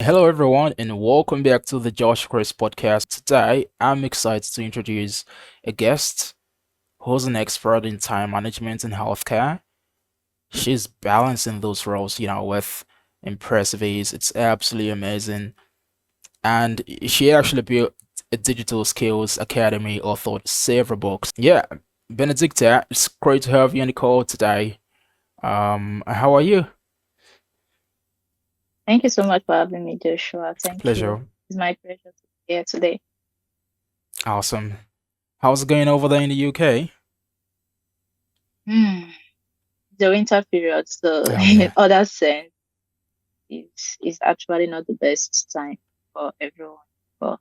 Hello, everyone, and welcome back to the Josh Chris podcast. Today, I'm excited to introduce a guest who's an expert in time management and healthcare. She's balancing those roles, with impressive ease. It's absolutely amazing. And she actually built a digital skills academy, authored several books. Yeah, Benedicta, it's great to have you on the call today. How are you? Thank you so much for having me, Joshua. Thank you. Pleasure. It's my pleasure to be here today. Awesome. How's it going over there in the UK? Hmm. The winter period, so Oh in yeah. other sense, it's actually not the best time for everyone. But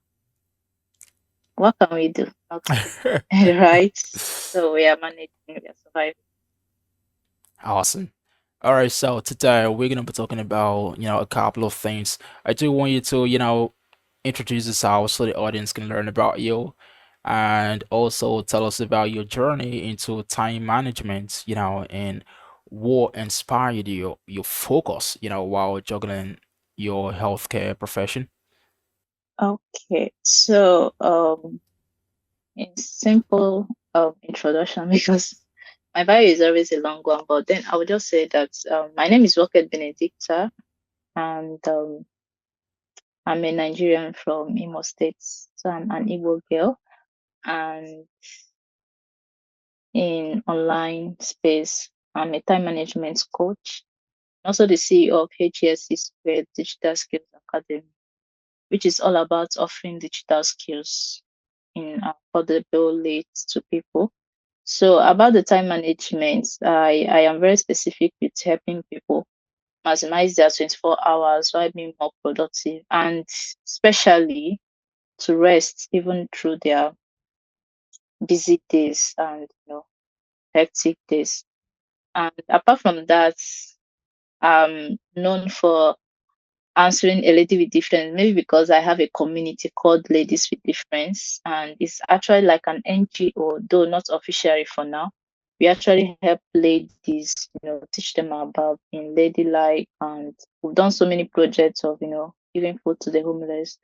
what can we do? Nothing, right? So we are managing, we are surviving. Awesome. All right, so today we're gonna be talking about, a couple of things. I do want you to, introduce yourself so the audience can learn about you and also tell us about your journey into time management, and what inspired your focus, while juggling your healthcare profession. Okay, so in simple introduction, because my bio is always a long one, but then I would just say that my name is Rocket Benedicta, and I'm a Nigerian from Imo State, so I'm an Igbo girl. And in online space, I'm a time management coach, also the CEO of HGSC² Digital Skills Academy, which is all about offering digital skills in affordable rates to people. So about the time management, I am very specific with helping people maximize their 24 hours while being more productive, and especially to rest even through their busy days and hectic days. And apart from that, I'm known for answering a lady with difference, maybe because I have a community called Ladies with Difference, and it's actually like an NGO, though not officially for now. We actually help ladies, teach them about being ladylike, and we've done so many projects of, giving food to the homeless.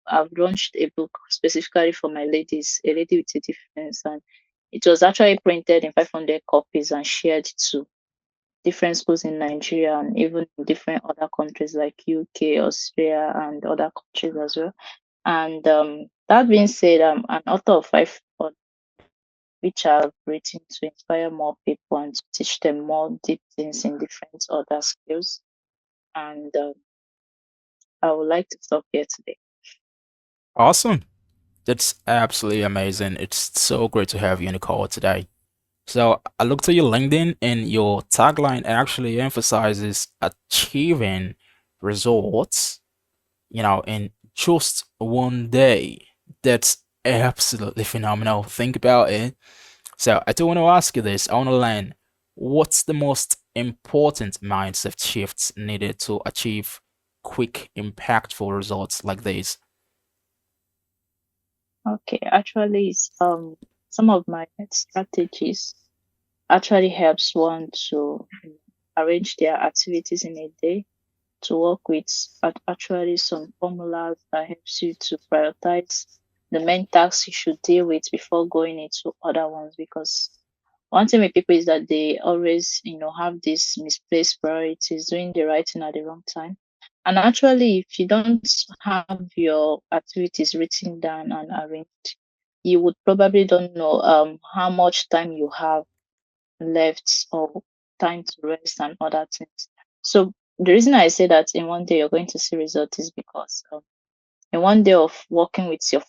I've launched a book specifically for my ladies, A Lady with a Difference, and it was actually printed in 500 copies and shared to different schools in Nigeria and even in different other countries like UK, Australia, and other countries as well. And that being said, I'm an author of five books which I've written to inspire more people and to teach them more deep things in different other skills. And I would like to stop here today. Awesome. That's absolutely amazing. It's so great to have you on the call today. So I looked at your LinkedIn and your tagline actually emphasizes achieving results, in just one day. That's absolutely phenomenal. Think about it. So I do want to ask you this. I want to learn what's the most important mindset shifts needed to achieve quick, impactful results like this? Okay, actually, it's, some of my strategies actually helps one to arrange their activities in a day, to work with actually some formulas that helps you to prioritize the main tasks you should deal with before going into other ones. Because one thing with people is that they always, have these misplaced priorities, doing the right thing at the wrong time. And actually, if you don't have your activities written down and arranged, you would probably don't know how much time you have left or time to rest and other things. So the reason I say that in one day you're going to see results is because in one day of working with your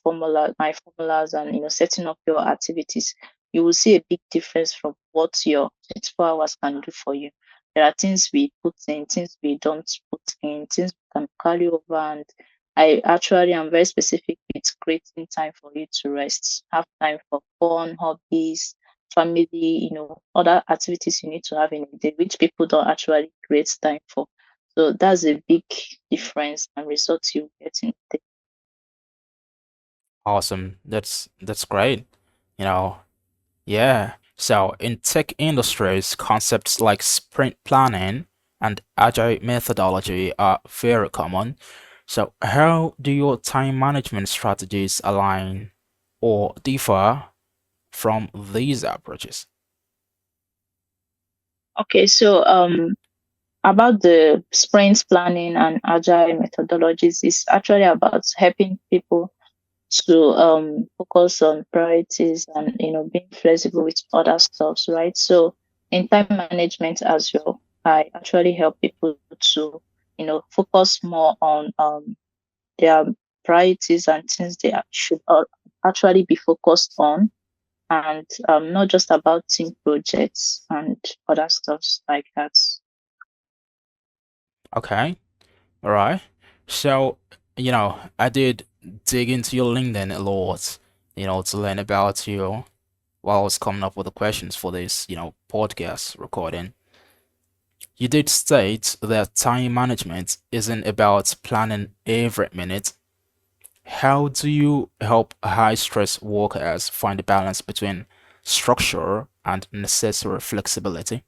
my formulas, and setting up your activities, you will see a big difference from what your 24 hours can do for you. There are things we put in, things we don't put in, things we can carry over, and I actually am very specific with creating time for you to rest, have time for fun, hobbies, family, other activities you need to have in a day, which people don't actually create time for. So that's a big difference and results you get in a day. Awesome. That's great. You know, Yeah. So in tech industries, concepts like sprint planning and agile methodology are very common. So, how do your time management strategies align or differ from these approaches? Okay, so about the sprints planning and agile methodologies is actually about helping people to focus on priorities and being flexible with other stuffs, right? So in time management as well, I actually help people to focus more on their priorities and things they should actually be focused on, and not just about team projects and other stuffs like that. Okay, all right. So, I did dig into your LinkedIn a lot, to learn about you while I was coming up with the questions for this, podcast recording. You did state that time management isn't about planning every minute. How do you help high stress workers find a balance between structure and necessary flexibility?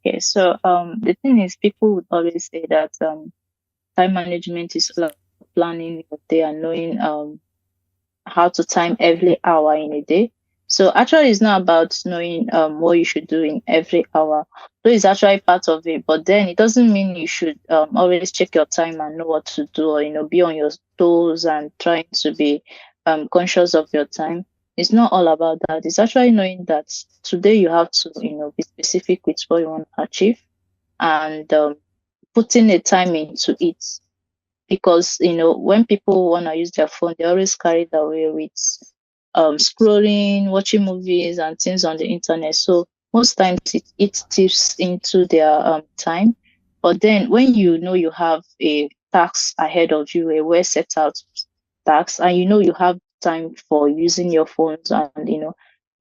Okay, so the thing is, people would always say that time management is all about planning your day and knowing how to time every hour in a day. So actually, it's not about knowing what you should do in every hour. So it's actually part of it, but then it doesn't mean you should always check your time and know what to do, or be on your toes and trying to be conscious of your time. It's not all about that. It's actually knowing that today you have to be specific with what you want to achieve, and putting a time into it, because when people want to use their phone, they always carry it away with scrolling, watching movies and things on the internet. So most times it tips into their time. But then when you have a task ahead of you, a well set out task, and you have time for using your phones and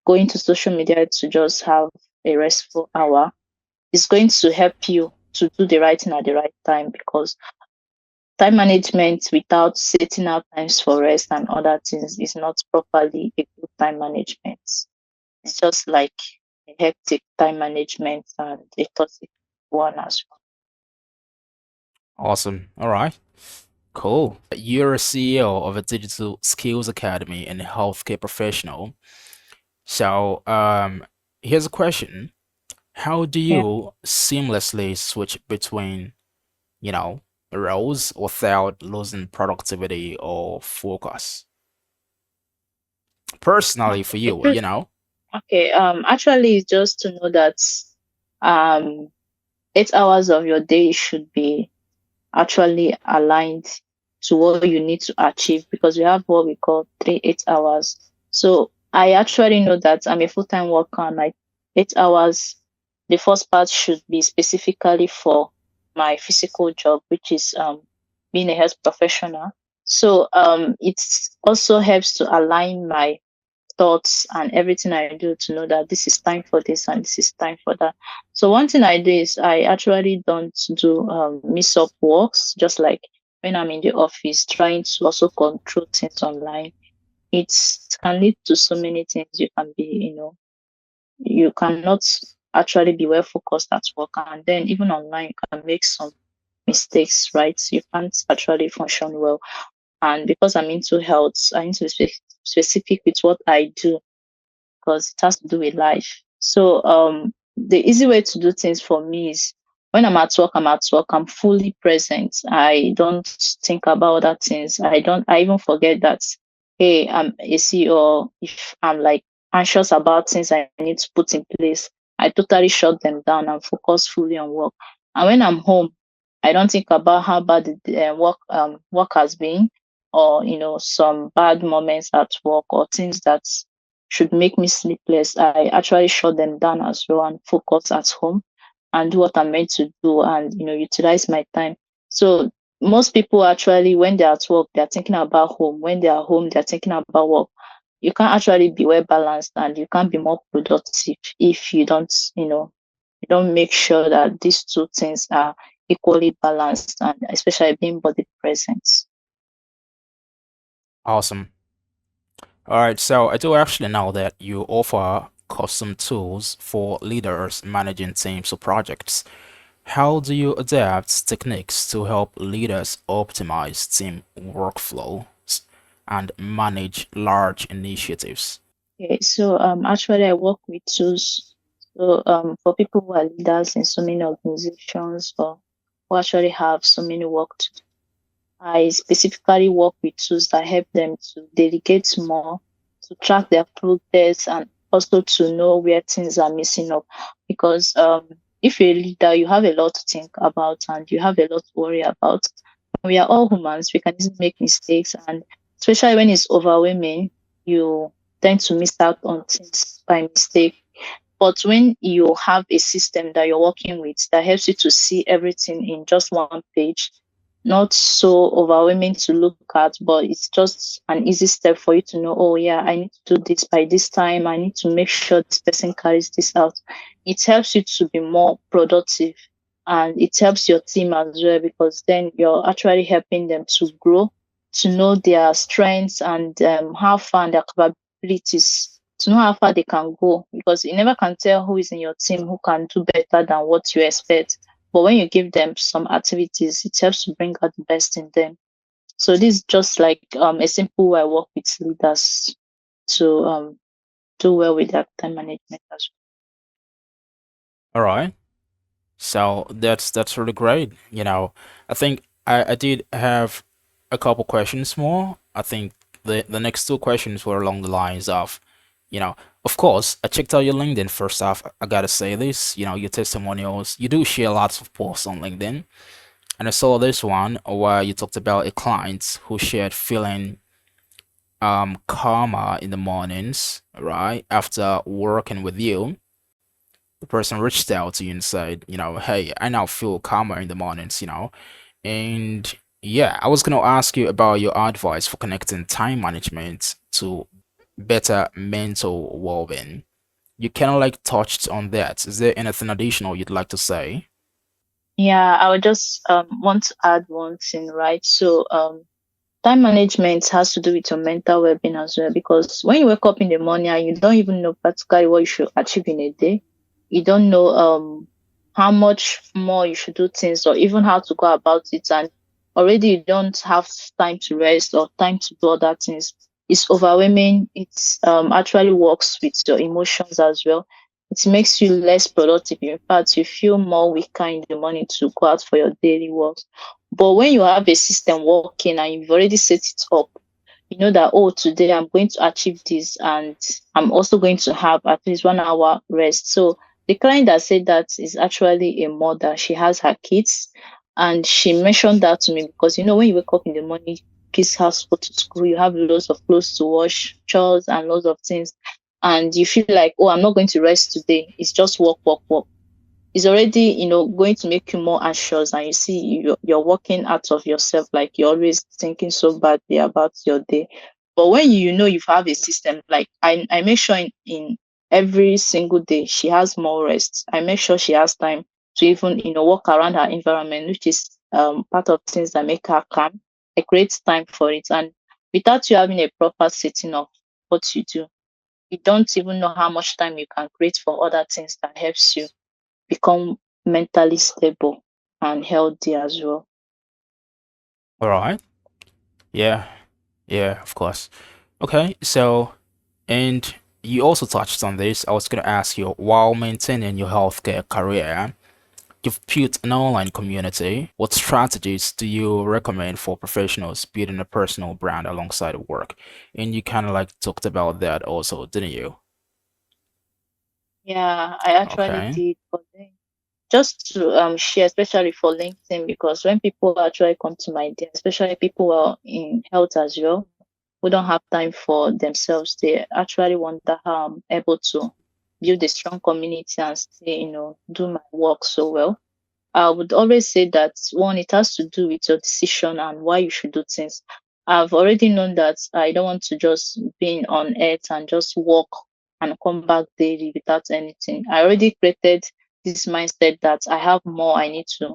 going to social media to just have a restful hour, it's going to help you to do the right thing at the right time, because time management without setting out times for rest and other things is not properly a good time management. It's just like a hectic time management and a toxic one as well. Awesome. All right. Cool. You're a CEO of a digital skills academy and a healthcare professional. So, here's a question. How do Yeah. you seamlessly switch between, you know, roles without losing productivity or focus? Personally, for Okay. you, you know? Okay. Actually, it's just to know that um 8 hours of your day should be actually aligned to what you need to achieve, because we have what we call 3 8 hours. So I actually know that I'm a full-time worker, and my 8 hours, the first part should be specifically for my physical job, which is being a health professional. So it also helps to align my thoughts and everything I do to know that this is time for this and this is time for that. So one thing I do is I actually don't do mix up works, just like when I'm in the office trying to also control things online. It can lead to so many things. You can be, you cannot actually be well focused at work, and then even online you can make some mistakes, right? You can't actually function well. And because I'm into health, I need to be specific with what I do, because it has to do with life. So the easy way to do things for me is when I'm at work, I'm at work, I'm fully present. I don't think about other things. I even forget that, hey, I'm a CEO. If I'm like anxious about things I need to put in place, I totally shut them down and focus fully on work. And when I'm home, I don't think about how bad the work has been, or some bad moments at work, or things that should make me sleepless. I actually shut them down as well and focus at home and do what I'm meant to do, and utilize my time. So most people actually, when they're at work, they're thinking about home. When they're home, they're thinking about work. You can't actually be well balanced, and you can't be more productive if you don't make sure that these two things are equally balanced, and especially being body present. Awesome. All right, so I do actually know that you offer custom tools for leaders managing teams or projects. How do you adapt techniques to help leaders optimize team workflows and manage large initiatives? Okay, so actually I work with tools. So for people who are leaders in so many organizations or who actually have so many work to do, I specifically work with tools that help them to delegate more, to track their progress, and also to know where things are missing up. Because if you're a leader, you have a lot to think about and you have a lot to worry about. We are all humans, we can easily make mistakes, and especially when it's overwhelming, you tend to miss out on things by mistake. But when you have a system that you're working with that helps you to see everything in just one page, not so overwhelming to look at, but it's just an easy step for you to know, oh yeah, I need to do this by this time. I need to make sure this person carries this out. It helps you to be more productive, and it helps your team as well, because then you're actually helping them to grow, to know their strengths and how far and their capabilities, to know how far they can go, because you never can tell who is in your team who can do better than what you expect. But when you give them some activities, it helps to bring out the best in them. So this is just like a simple way I work with leaders to do well with their time management as All right. So that's really great. I think I did have a couple questions more. I think the next two questions were along the lines of, you know, of course, I checked out your LinkedIn first off. I gotta say this, your testimonials. You do share lots of posts on LinkedIn. And I saw this one where you talked about a client who shared feeling calmer in the mornings, right? After working with you, the person reached out to you and said, hey, I now feel calmer in the mornings. And yeah, I was gonna ask you about your advice for connecting time management to better mental well-being. You kind of like touched on that. Is there anything additional you'd like to say? yeah, I would just want to add one thing, right? So time management has to do with your mental well-being as well, because when you wake up in the morning and you don't even know practically what you should achieve in a day, you don't know how much more you should do things or even how to go about it, and already you don't have time to rest or time to do other things. It's overwhelming. It's actually works with your emotions as well. It makes you less productive. In fact, you feel more weaker in the morning to go out for your daily work. But when you have a system working and you've already set it up, you know that, oh, today I'm going to achieve this and I'm also going to have at least 1 hour rest. So the client that said that is actually a mother. She has her kids, and she mentioned that to me because, when you wake up in the morning, kids have to go to school, you have loads of clothes to wash, chores, and loads of things. And you feel like, oh, I'm not going to rest today. It's just work, work, work. It's already going to make you more anxious, and you see you're working out of yourself, like you're always thinking so badly about your day. But when you have a system, like I make sure in every single day she has more rest. I make sure she has time to even walk around her environment, which is part of things that make her calm. I create time for it, and without you having a proper setting of what you do, you don't even know how much time you can create for other things that helps you become mentally stable and healthy as well. All right. Yeah. Yeah, of course. Okay, so, and you also touched on this. I was going to ask you, while maintaining your healthcare career, you've built an online community. What strategies do you recommend for professionals building a personal brand alongside of work? And you kind of like talked about that also, didn't you? Yeah, I actually Okay. did. But then just to share, especially for LinkedIn, because when people actually come to my DM, especially people who are in health as well, who don't have time for themselves, they actually wonder how I'm able to build a strong community and stay, do my work so well. I would always say that one, it has to do with your decision and why you should do things. I've already known that I don't want to just be on earth and just walk and come back daily without anything. I already created this mindset that I have more I need to,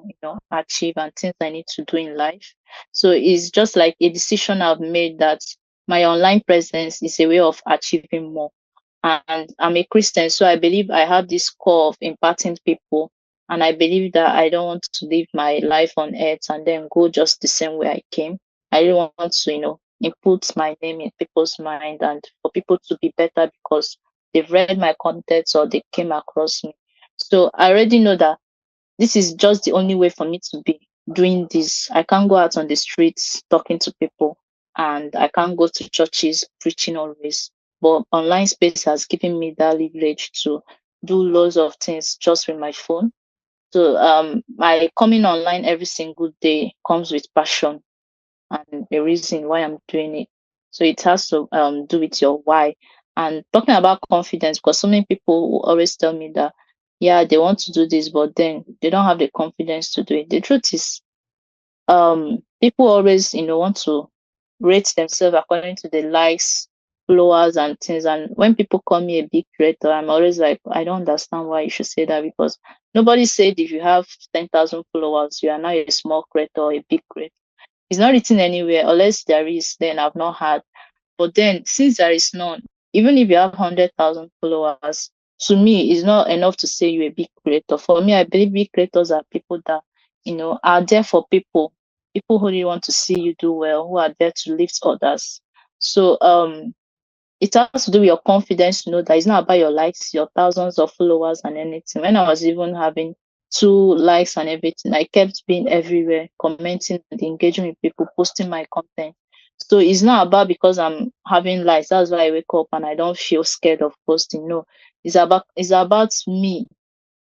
achieve and things I need to do in life. So it's just like a decision I've made that my online presence is a way of achieving more. And I'm a Christian, so I believe I have this core of impacting people And I believe that I don't want to live my life on earth and then go just the same way I came. I really want to, input my name in people's mind and for people to be better because they've read my contents or they came across me. So I already know that this is just the only way for me to be doing this. I can't go out on the streets talking to people, and I can't go to churches preaching always. But online space has given me that leverage to do loads of things just with my phone. So my coming online every single day comes with passion and the reason why I'm doing it. So it has to do with your why. And talking about confidence, because so many people will always tell me that, yeah, they want to do this, but then they don't have the confidence to do it. The truth is, people always, want to rate themselves according to the likes, followers, and things. And when people call me a big creator, I'm always like, I don't understand why you should say that because nobody said if you have 10,000 followers, you are now a small creator or a big creator. It's not written anywhere unless there is, then I've not had. But then since there is none, even if you have 100,000 followers, to me, it's not enough to say you're a big creator. For me, I believe big creators are people that, are there for people who really want to see you do well, who are there to lift others. So it has to do with your confidence to know that it's not about your likes, your thousands of followers and anything. When I was even having 2 likes and everything, I kept being everywhere, commenting and engaging with people, posting my content. So it's not about because I'm having likes. That's why I wake up and I don't feel scared of posting. No, it's about me,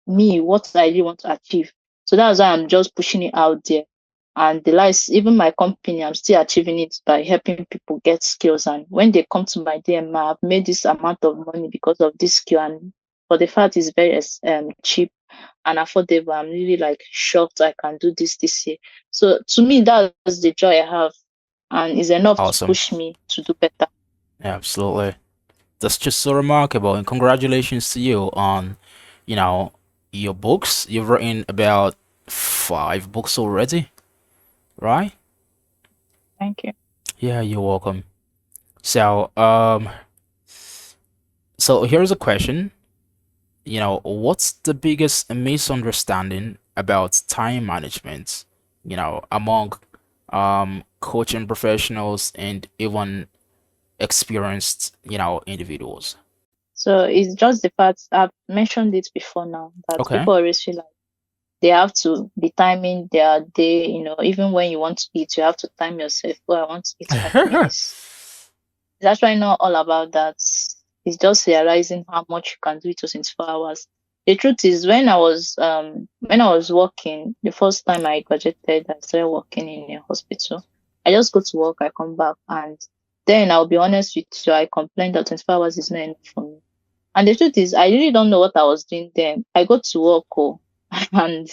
what I really want to achieve. So that's why I'm just pushing it out there. And the lies, even my company, I'm still achieving it by helping people get skills. And when they come to my DM, I've made this amount of money because of this skill. And for the fact it's very cheap and affordable, I'm really like shocked I can do this year. So to me, that's the joy I have, and is enough to Awesome. push me to do better. Absolutely. That's just so remarkable, and congratulations to you on, you know, your books. You've written about 5 books already, right? Thank you. Yeah, you're welcome. So here's a question. What's the biggest misunderstanding about time management, among coaching professionals and even experienced, individuals? So it's just the fact I've mentioned it before now that Okay. people always feel like they have to be timing their day, even when you want to eat, you have to time yourself. Oh, I want to eat 5 minutes. It's actually not all about that. It's just realizing how much you can do it to 24 hours. The truth is when I was working, the first time I graduated, I started working in a hospital. I just go to work, I come back, and then I'll be honest with you, I complained that 24 hours is not enough for me. And the truth is, I really don't know what I was doing then. I go to work, and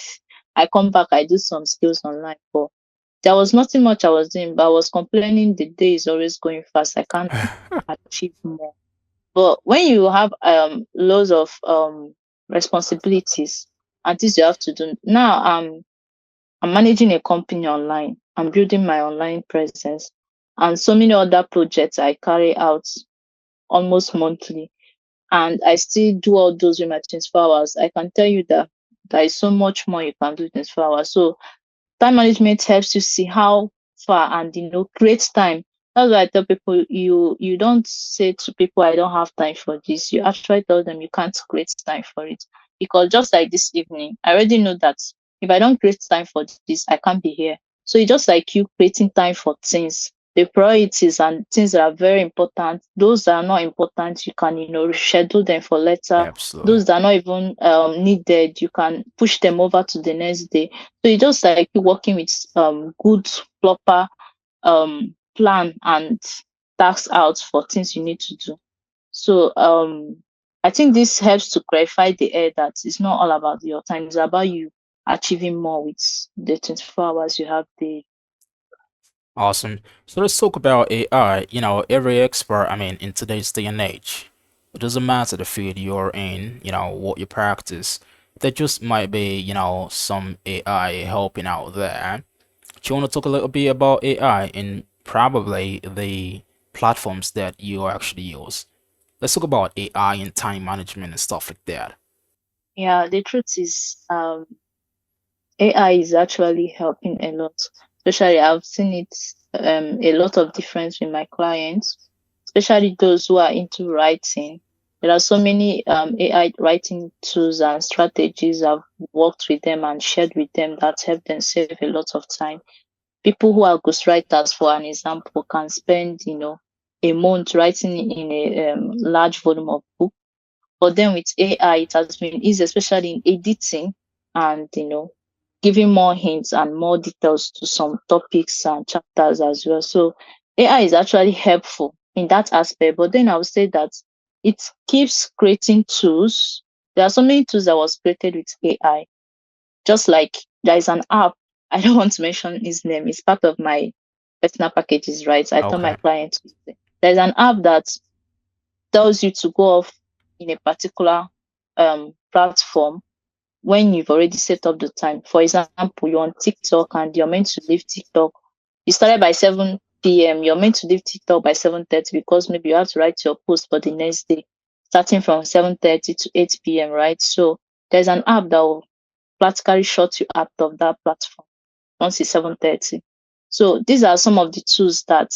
I come back, I do some skills online, but there was nothing much I was doing, but I was complaining the day is always going fast. I can't achieve more. But when you have loads of responsibilities and things you have to do, now I'm managing a company online. I'm building my online presence and so many other projects I carry out almost monthly, and I still do all those with my 24 hours. I can tell you that there is so much more you can do in 24 hours. So time management helps you see how far and create time. That's why I tell people you don't say to people I don't have time for this. You actually tell them you can't create time for it. Because just like this evening, I already know that if I don't create time for this, I can't be here. So it's just like you creating time for things. The priorities and things that are very important, those that are not important, you can, reschedule them for later. Absolutely. Those that are not even needed, you can push them over to the next day. So it's just like you working with good proper plan and tasks out for things you need to do. So I think this helps to clarify the air that it's not all about your time, it's about you achieving more with the 24 hours you have daily. Awesome. So let's talk about AI. Every expert, I mean, in today's day and age, it doesn't matter the field you're in, what you practice. There just might be, some AI helping out there. Do you want to talk a little bit about AI and probably the platforms that you actually use? Let's talk about AI and time management and stuff like that. Yeah, the truth is, AI is actually helping a lot. Especially, I've seen it a lot of difference with my clients, especially those who are into writing. There are so many AI writing tools and strategies I've worked with them and shared with them that help them save a lot of time. People who are ghostwriters, for an example, can spend, a month writing in a large volume of book, but then with AI, it has been easy, especially in editing and, giving more hints and more details to some topics and chapters as well. So AI is actually helpful in that aspect. But then I would say that it keeps creating tools. There are so many tools that was created with AI. Just like there is an app, I don't want to mention his name, it's part of my personal packages, right? I told my Okay. client to use it. There's an app that tells you to go off in a particular platform when you've already set up the time. For example, you're on TikTok and you're meant to leave TikTok. You started by 7 p.m. You're meant to leave TikTok by 7:30 because maybe you have to write your post for the next day, starting from 7:30 to 8 p.m., right? So there's an app that will practically shut you out of that platform once it's 7:30. So these are some of the tools that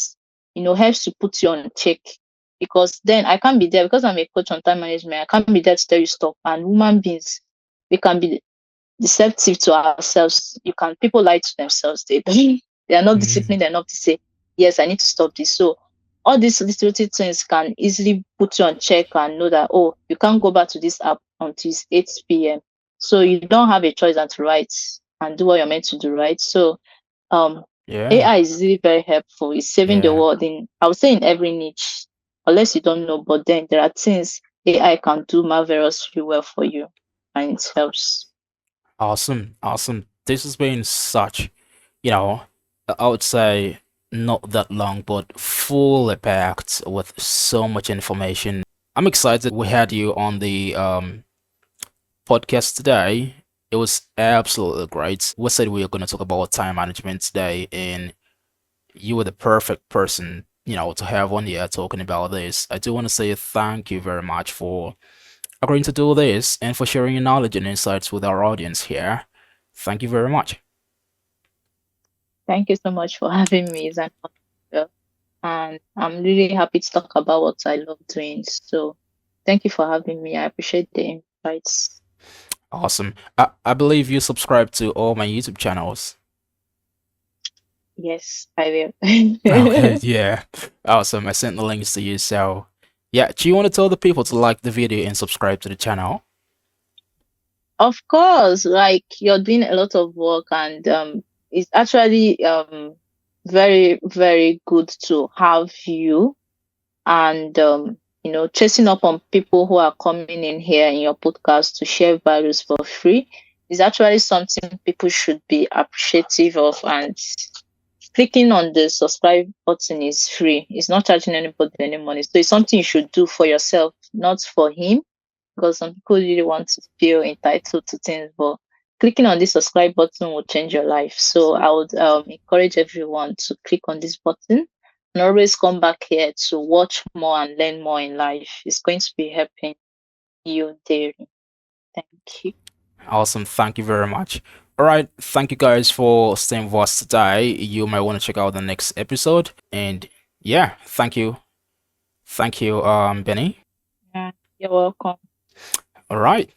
helps to put you on check, because then I can't be there because I'm a coach on time management. I can't be there to tell you stop. And human beings, we can be deceptive to ourselves. You can People lie to themselves. They are not Mhm. disciplined enough to say, yes, I need to stop this. So all these little things can easily put you on check and know that, oh, you can't go back to this app until it's 8 p.m. So you don't have a choice than to write and do what you're meant to do, right? So um Yeah. AI is really very helpful. It's saving the Yeah. world in, I would say, in every niche, unless you don't know, but then there are things AI can do marvelously well for you and it helps. Awesome. Awesome. This has been such, you know, I would say not that long, but fully packed with so much information. I'm excited we had you on the podcast today. It was absolutely great. We said we were going to talk about time management today, and you were the perfect person, to have on here talking about this. I do want to say thank you very much for agreeing to do this and for sharing your knowledge and insights with our audience here. Thank you very much. Thank you so much for having me. It's an honor. And I'm really happy to talk about what I love doing. So thank you for having me. I appreciate the invites. Awesome. I believe you subscribe to all my YouTube channels. Yes, I Okay, will. yeah. Awesome. I sent the links to you. So, yeah, do you want to tell the people to like the video and subscribe to the channel? Of course, like you're doing a lot of work, and it's actually very, very good to have you, and chasing up on people who are coming in here in your podcast to share values for free is actually something people should be appreciative of. And clicking on the subscribe button is free. It's not charging anybody any money. So it's something you should do for yourself, not for him, because some people really want to feel entitled to things. But clicking on this subscribe button will change your life. So I would encourage everyone to click on this button and always come back here to watch more and learn more in life. It's going to be helping you daily. Thank you. Awesome. Thank you very much. All right. Thank you guys for staying with us today. You might want to check out the next episode. And yeah, thank you. Thank you, Benny. Yeah, you're welcome. All right.